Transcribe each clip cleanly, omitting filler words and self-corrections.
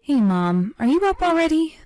Hey, Mom, are you up already?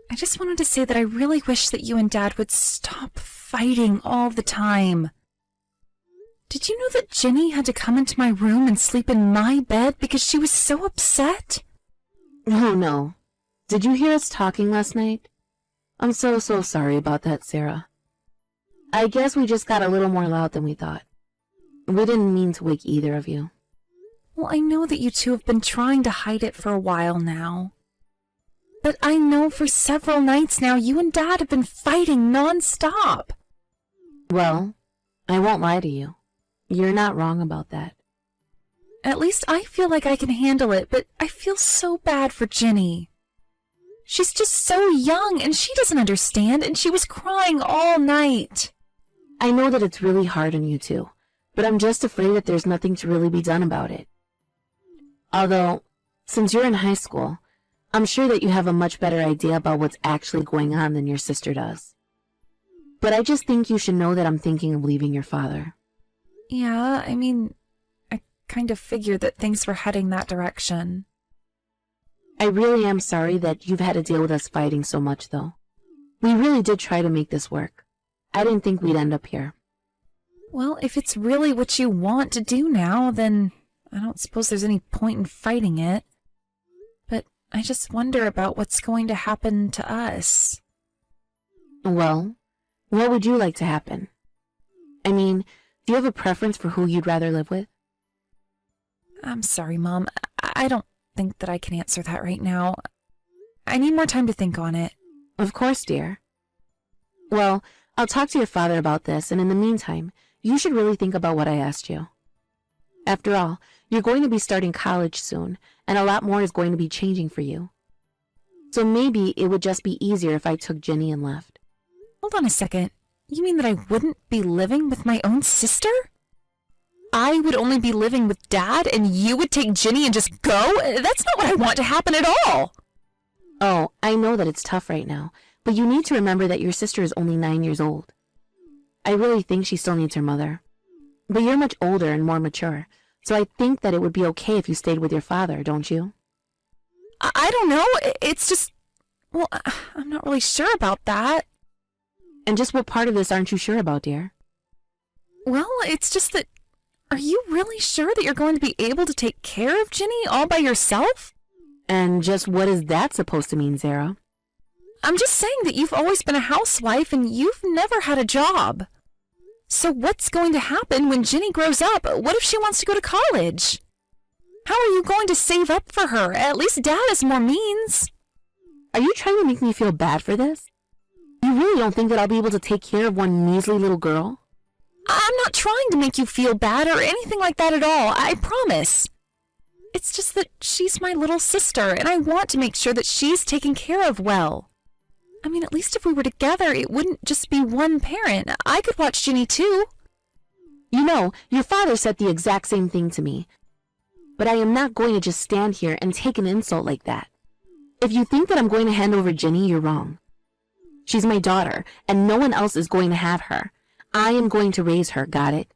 I just wanted to say that I really wish that you and Dad would stop fighting all the time. Did you know that Ginny had to come into my room and sleep in my bed because she was so upset? Oh, no. Did you hear us talking last night? I'm so sorry about that, Sarah. I guess we just got a little more loud than we thought. We didn't mean to wake either of you. Well, I know that you two have been trying to hide it for a while now. But I know for several nights now you and Dad have been fighting non-stop. Well, I won't lie to you. You're not wrong about that. At least I feel like I can handle it, but I feel so bad for Ginny. She's just so young, and she doesn't understand, and she was crying all night. I know that it's really hard on you two, but I'm just afraid that there's nothing to really be done about it. Although, since you're in high school, I'm sure that you have a much better idea about what's actually going on than your sister does. But I just think you should know that I'm thinking of leaving your father. Yeah, I kind of figured that things were heading that direction. I really am sorry that you've had to deal with us fighting so much, though. We really did try to make this work. I didn't think we'd end up here. Well, if it's really what you want to do now, then I don't suppose there's any point in fighting it. But I just wonder about what's going to happen to us. Well, what would you like to happen? I mean, do you have a preference for who you'd rather live with? I'm sorry, Mom. I don't think that I can answer that right now. I need more time to think on it. Of course, dear. Well, I'll talk to your father about this, and in the meantime, you should really think about what I asked you. After all, you're going to be starting college soon, and a lot more is going to be changing for you. So maybe it would just be easier if I took Ginny and left. Hold on a second. You mean that I wouldn't be living with my own sister? I would only be living with Dad, and you would take Ginny and just go? That's not what I want to happen at all. Oh, I know that it's tough right now, but you need to remember that your sister is only 9 years old. I really think she still needs her mother. But you're much older and more mature, so I think that it would be okay if you stayed with your father, don't you? I don't know. It's just... Well, I'm not really sure about that. And just what part of this aren't you sure about, dear? Well, it's just that... Are you really sure that you're going to be able to take care of Ginny all by yourself? And just what is that supposed to mean, Sarah? I'm just saying that you've always been a housewife and you've never had a job. So what's going to happen when Ginny grows up? What if she wants to go to college? How are you going to save up for her? At least Dad has more means. Are you trying to make me feel bad for this? You really don't think that I'll be able to take care of one measly little girl? I'm not trying to make you feel bad or anything like that at all, I promise. It's just that she's my little sister, and I want to make sure that she's taken care of well. I mean, at least if we were together, it wouldn't just be one parent. I could watch Ginny too. You know, your father said the exact same thing to me. But I am not going to just stand here and take an insult like that. If you think that I'm going to hand over Ginny, you're wrong. She's my daughter, and no one else is going to have her. I am going to raise her, got it?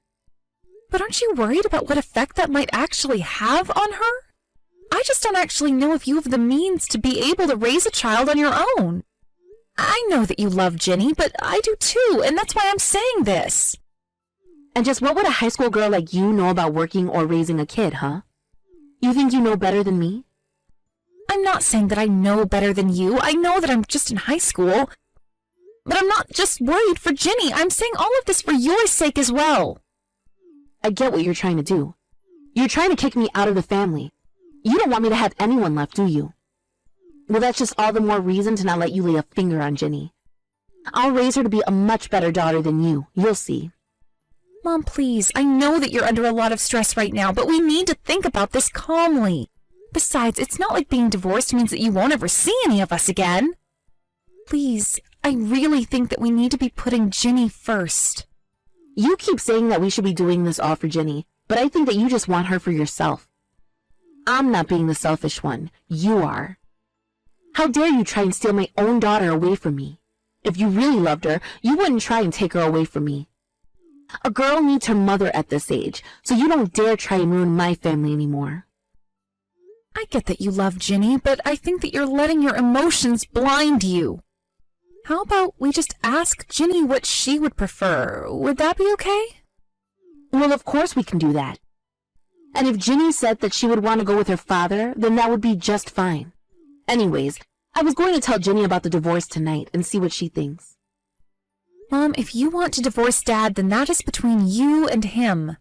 But aren't you worried about what effect that might actually have on her? I just don't actually know if you have the means to be able to raise a child on your own. I know that you love Ginny, but I do too, and that's why I'm saying this. And just what would a high school girl like you know about working or raising a kid, huh? You think you know better than me? I'm not saying that I know better than you. I know that I'm just in high school. But I'm not just worried for Ginny. I'm saying all of this for your sake as well. I get what you're trying to do. You're trying to kick me out of the family. You don't want me to have anyone left, do you? Well, that's just all the more reason to not let you lay a finger on Ginny. I'll raise her to be a much better daughter than you. You'll see. Mom, please. I know that you're under a lot of stress right now, but we need to think about this calmly. Besides, it's not like being divorced means that you won't ever see any of us again. Please, I really think that we need to be putting Ginny first. You keep saying that we should be doing this all for Ginny, but I think that you just want her for yourself. I'm not being the selfish one. You are. How dare you try and steal my own daughter away from me? If you really loved her, you wouldn't try and take her away from me. A girl needs her mother at this age, so you don't dare try and ruin my family anymore. I get that you love Ginny, but I think that you're letting your emotions blind you. How about we just ask Ginny what she would prefer? Would that be okay? Well, of course we can do that. And if Ginny said that she would want to go with her father, then that would be just fine. Anyways, I was going to tell Ginny about the divorce tonight and see what she thinks. Mom, if you want to divorce Dad, then that is between you and him.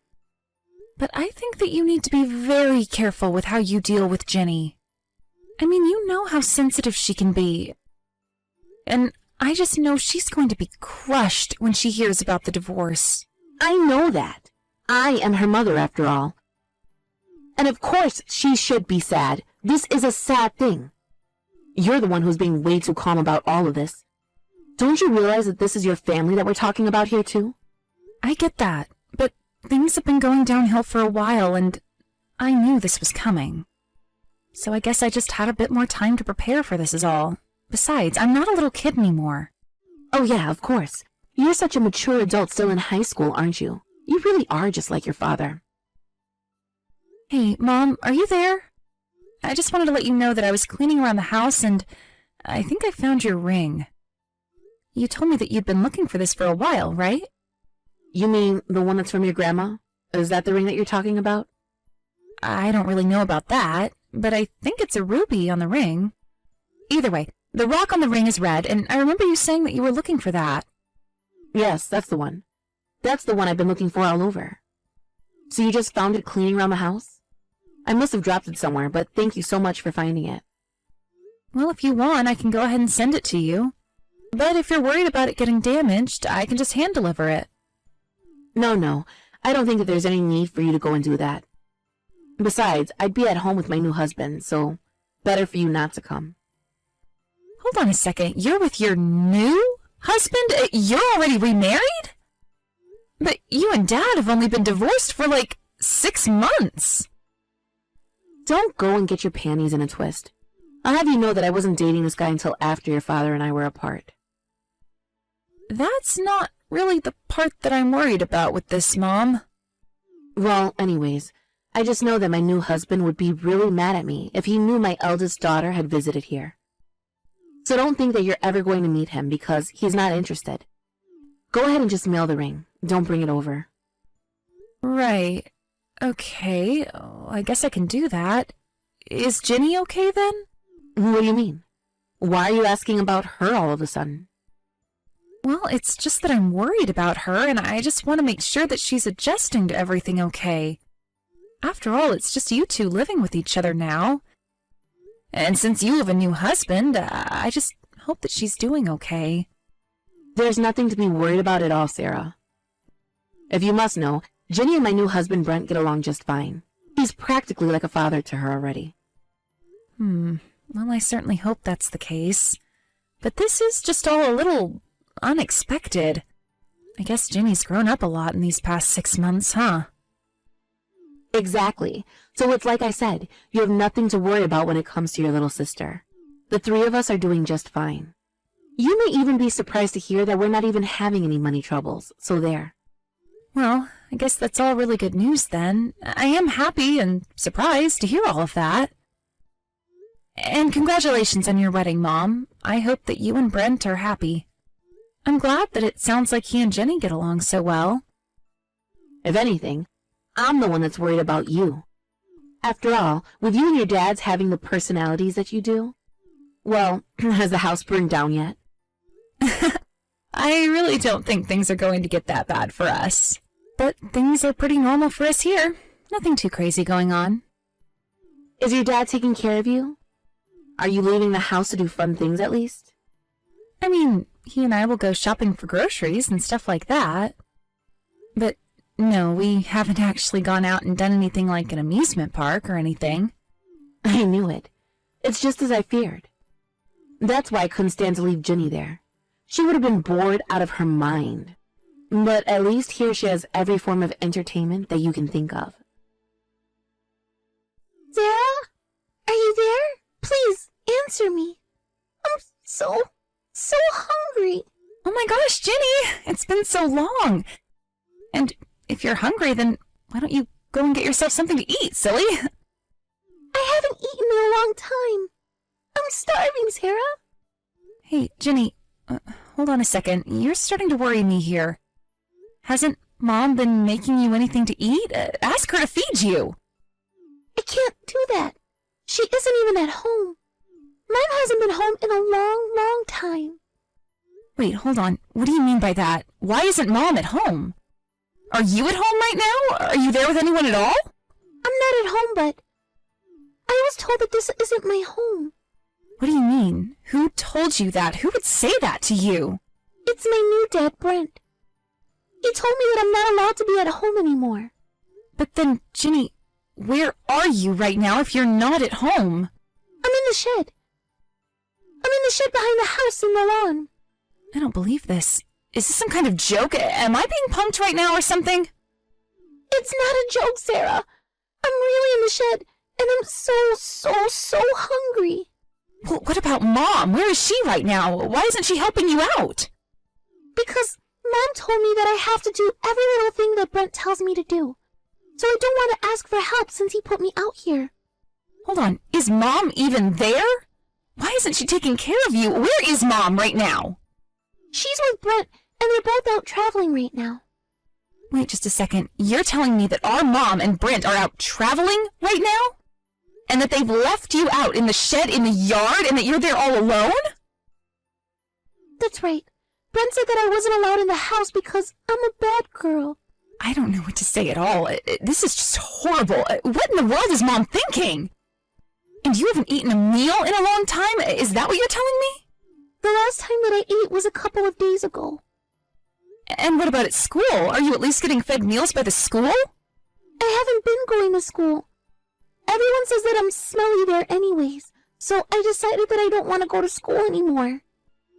But I think that you need to be very careful with how you deal with Ginny. I mean, you know how sensitive she can be. And I just know she's going to be crushed when she hears about the divorce. I know that. I am her mother, after all. And of course she should be sad. This is a sad thing. You're the one who's being way too calm about all of this. Don't you realize that this is your family that we're talking about here, too? I get that, but things have been going downhill for a while, and I knew this was coming. So I guess I just had a bit more time to prepare for this is all. Besides, I'm not a little kid anymore. Oh yeah, of course. You're such a mature adult still in high school, aren't you? You really are just like your father. Hey, Mom, are you there? I just wanted to let you know that I was cleaning around the house and I think I found your ring. You told me that you'd been looking for this for a while, right? You mean the one that's from your grandma? Is that the ring that you're talking about? I don't really know about that, but I think it's a ruby on the ring. Either way, the rock on the ring is red, and I remember you saying that you were looking for that. Yes, that's the one. That's the one I've been looking for all over. So you just found it cleaning around the house? I must have dropped it somewhere, but thank you so much for finding it. Well, if you want, I can go ahead and send it to you. But if you're worried about it getting damaged, I can just hand deliver it. No, I don't think that there's any need for you to go and do that. Besides, I'd be at home with my new husband, so better for you not to come. Hold on a second, you're with your new husband? You're already remarried? But you and Dad have only been divorced for like 6 months. Don't go and get your panties in a twist. I'll have you know that I wasn't dating this guy until after your father and I were apart. That's not really the part that I'm worried about with this, Mom. Well, anyways, I just know that my new husband would be really mad at me if he knew my eldest daughter had visited here. So don't think that you're ever going to meet him because he's not interested. Go ahead and just mail the ring. Don't bring it over. Right. Okay, I guess I can do that. Is Ginny okay then? What do you mean? Why are you asking about her all of a sudden? Well, it's just that I'm worried about her, and I just want to make sure that she's adjusting to everything okay. After all, it's just you two living with each other now. And since you have a new husband, I just hope that she's doing okay. There's nothing to be worried about at all, Sarah. If you must know, Ginny and my new husband Brent get along just fine. He's practically like a father to her already. Well, I certainly hope that's the case. But this is just all a little unexpected. I guess Ginny's grown up a lot in these past 6 months, huh? Exactly. So it's like I said, you have nothing to worry about when it comes to your little sister. The 3 of us are doing just fine. You may even be surprised to hear that we're not even having any money troubles, so there. Well, I guess that's all really good news then. I am happy and surprised to hear all of that. And congratulations on your wedding, Mom. I hope that you and Brent are happy. I'm glad that it sounds like he and Jenny get along so well. If anything, I'm the one that's worried about you. After all, with you and your dads having the personalities that you do, well, has the house burned down yet? I really don't think things are going to get that bad for us. But things are pretty normal for us here. Nothing too crazy going on. Is your dad taking care of you? Are you leaving the house to do fun things at least? I mean, he and I will go shopping for groceries and stuff like that. But no, we haven't actually gone out and done anything like an amusement park or anything. I knew it. It's just as I feared. That's why I couldn't stand to leave Ginny there. She would have been bored out of her mind. But at least here she has every form of entertainment that you can think of. Sarah? Are you there? Please, answer me. I'm so hungry. Oh my gosh, Ginny! It's been so long! And if you're hungry, then why don't you go and get yourself something to eat, silly? I I haven't eaten in a long time. I'm starving, Sarah. Hey, Jenny, hold on a second. You're starting to worry me here. Hasn't Mom been making you anything to eat? Ask her to feed you. I can't do that. She isn't even at home. Mom hasn't been home in a long, long time. Wait, hold on. What do you mean by that? Why isn't Mom at home? Are you at home right now? Are you there with anyone at all? I'm not at home, but I was told that this isn't my home. What do you mean? Who told you that? Who would say that to you? It's my new dad, Brent. He told me that I'm not allowed to be at home anymore. But then, Jenny, where are you right now if you're not at home? I'm in the shed. I'm in the shed behind the house in the lawn. I don't believe this. Is this some kind of joke? Am I being punked right now or something? It's not a joke, Sarah. I'm really in the shed, and I'm so hungry. Well, what about Mom? Where is she right now? Why isn't she helping you out? Because Mom told me that I have to do every little thing that Brent tells me to do. So I don't want to ask for help since he put me out here. Hold on, is Mom even there? Why isn't she taking care of you? Where is Mom right now? She's with Brent, and they're both out traveling right now. Wait just a second. You're telling me that our Mom and Brent are out traveling right now? And that they've left you out in the shed in the yard and that you're there all alone? That's right. Brent said that I wasn't allowed in the house because I'm a bad girl. I don't know what to say at all. This is just horrible. What in the world is Mom thinking? And you haven't eaten a meal in a long time? Is that what you're telling me? The last time that I ate was a couple of days ago. And what about at school? Are you at least getting fed meals by the school? I haven't been going to school. Everyone says that I'm smelly there anyways, so I decided that I don't want to go to school anymore.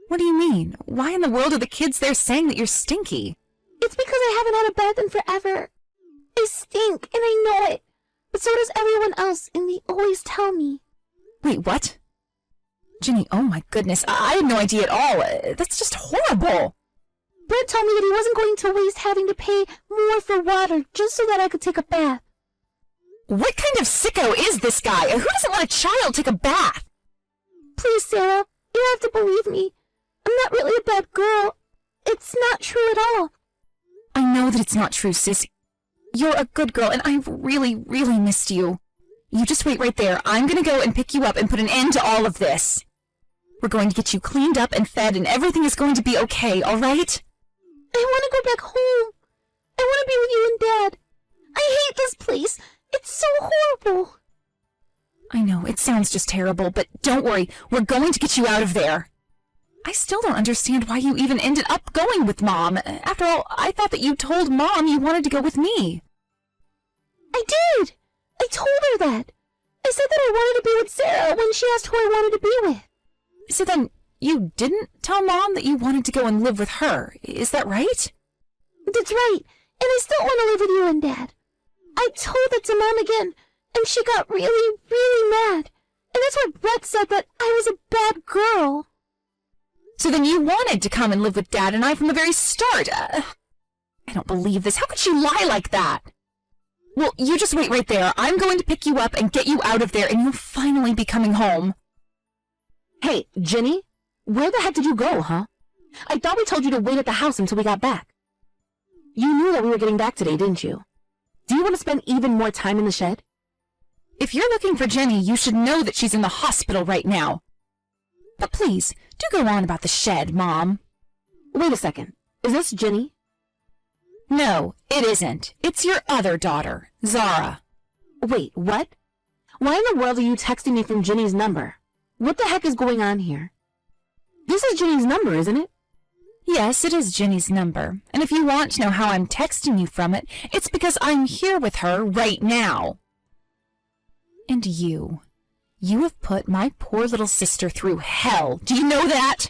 What do you mean? Why in the world are the kids there saying that you're stinky? It's because I haven't had a bath in forever. I stink, and I know it. But so does everyone else, and they always tell me. Wait, what? Jenny, oh my goodness, I had no idea at all. That's just horrible. Brent told me that he wasn't going to waste having to pay more for water just so that I could take a bath. What kind of sicko is this guy? Who doesn't let a child take a bath? Please, Sarah, you have to believe me. I'm not really a bad girl. It's not true at all. I know that it's not true, sis. You're a good girl, and I've really, really missed you. You just wait right there. I'm gonna go and pick you up and put an end to all of this. We're going to get you cleaned up and fed, and everything is going to be okay, all right? I want to go back home. I want to be with you and Dad. I hate this place. It's so horrible. I know, it sounds just terrible, but don't worry. We're going to get you out of there. I still don't understand why you even ended up going with Mom. After all, I thought that you told Mom you wanted to go with me. I did. I told her that. I said that I wanted to be with Sarah when she asked who I wanted to be with. So then, you didn't tell Mom that you wanted to go and live with her, is that right? That's right, and I still want to live with you and Dad. I told that to Mom again, and she got really, really mad. And that's why Brett said that I was a bad girl. So then you wanted to come and live with Dad and I from the very start. I don't believe this. How could she lie like that? Well, you just wait right there. I'm going to pick you up and get you out of there, and you'll finally be coming home. Hey, Jenny? Where the heck did you go, huh? I thought we told you to wait at the house until we got back. You knew that we were getting back today, didn't you? Do you want to spend even more time in the shed? If you're looking for Jenny, you should know that she's in the hospital right now. But please, do go on about the shed, Mom. Wait a second. Is this Jenny? No, it isn't. It's your other daughter, Zara. Wait, what? Why in the world are you texting me from Jenny's number? What the heck is going on here? This is Jenny's number, isn't it? Yes, it is Jenny's number. And if you want to know how I'm texting you from it, it's because I'm here with her right now. And you have put my poor little sister through hell. Do you know that?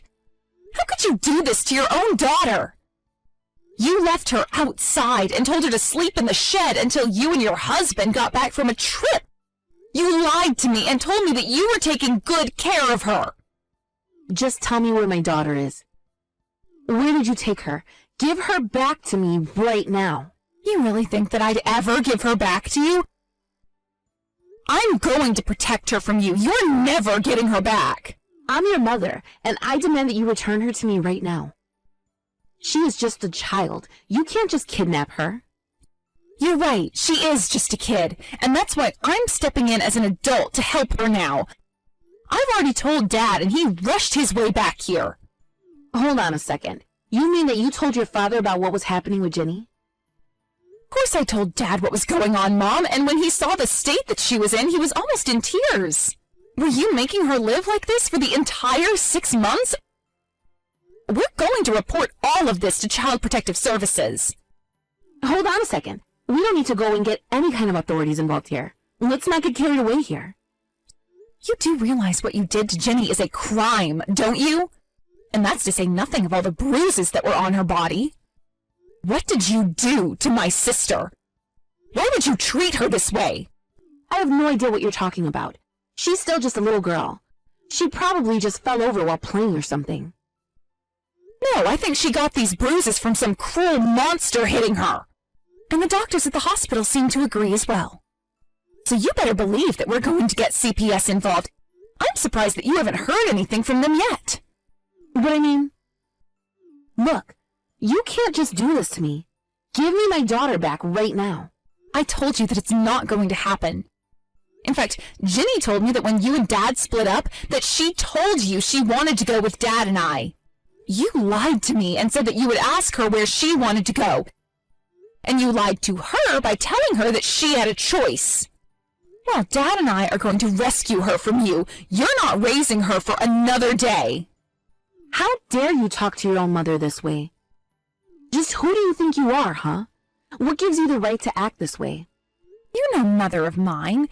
How could you do this to your own daughter? You left her outside and told her to sleep in the shed until you and your husband got back from a trip. You lied to me and told me that you were taking good care of her. Just tell me where my daughter is. Where did you take her? Give her back to me right now. You really think that I'd ever give her back to you? I'm going to protect her from you. You're never getting her back. I'm your mother, and I demand that you return her to me right now. She is just a child. You can't just kidnap her. You're right. She is just a kid, and that's why I'm stepping in as an adult to help her now. I've already told Dad, and he rushed his way back here. Hold on a second. You mean that you told your father about what was happening with Jenny? Of course I told Dad what was going on, Mom, and when he saw the state that she was in, he was almost in tears. Were you making her live like this for the entire 6 months? We're going to report all of this to Child Protective Services. Hold on a second. We don't need to go and get any kind of authorities involved here. Let's not get carried away here. You do realize what you did to Jenny is a crime, don't you? And that's to say nothing of all the bruises that were on her body. What did you do to my sister? Why would you treat her this way? I have no idea what you're talking about. She's still just a little girl. She probably just fell over while playing or something. No, I think she got these bruises from some cruel monster hitting her. And the doctors at the hospital seem to agree as well. So you better believe that we're going to get CPS involved. I'm surprised that you haven't heard anything from them yet. But I mean, look, you can't just do this to me. Give me my daughter back right now. I told you that it's not going to happen. In fact, Ginny told me that when you and Dad split up, that she told you she wanted to go with Dad and I. You lied to me and said that you would ask her where she wanted to go. And you lied to her by telling her that she had a choice. Well, Dad and I are going to rescue her from you. You're not raising her for another day. How dare you talk to your own mother this way? Just who do you think you are, huh? What gives you the right to act this way? You're no mother of mine.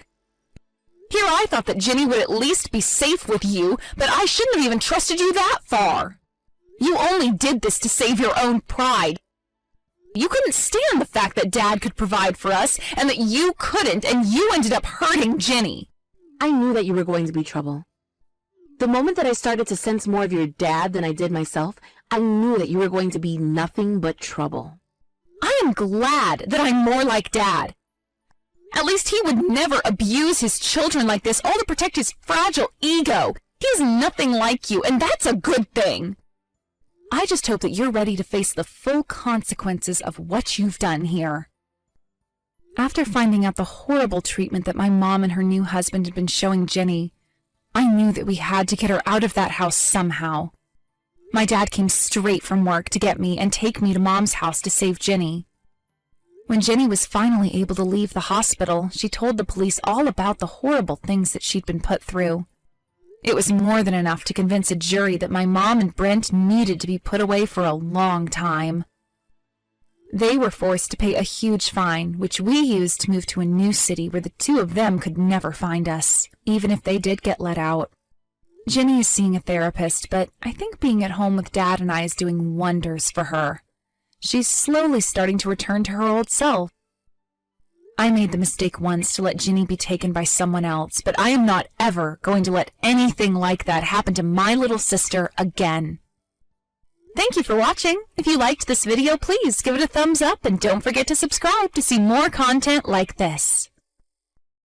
Here I thought that Ginny would at least be safe with you, but I shouldn't have even trusted you that far. You only did this to save your own pride. You couldn't stand the fact that Dad could provide for us, and that you couldn't, and you ended up hurting Ginny. I knew that you were going to be trouble. The moment that I started to sense more of your dad than I did myself, I knew that you were going to be nothing but trouble. I am glad that I'm more like Dad. At least he would never abuse his children like this, all to protect his fragile ego. He's nothing like you, and that's a good thing. I just hope that you're ready to face the full consequences of what you've done here. After finding out the horrible treatment that my mom and her new husband had been showing Ginny, I knew that we had to get her out of that house somehow. My dad came straight from work to get me and take me to Mom's house to save Ginny. When Ginny was finally able to leave the hospital, she told the police all about the horrible things that she'd been put through. It was more than enough to convince a jury that my mom and Brent needed to be put away for a long time. They were forced to pay a huge fine, which we used to move to a new city where the two of them could never find us, even if they did get let out. Ginny is seeing a therapist, but I think being at home with Dad and I is doing wonders for her. She's slowly starting to return to her old self. I made the mistake once to let Ginny be taken by someone else, but I am not ever going to let anything like that happen to my little sister again. Thank you for watching. If you liked this video, please give it a thumbs up and don't forget to subscribe to see more content like this.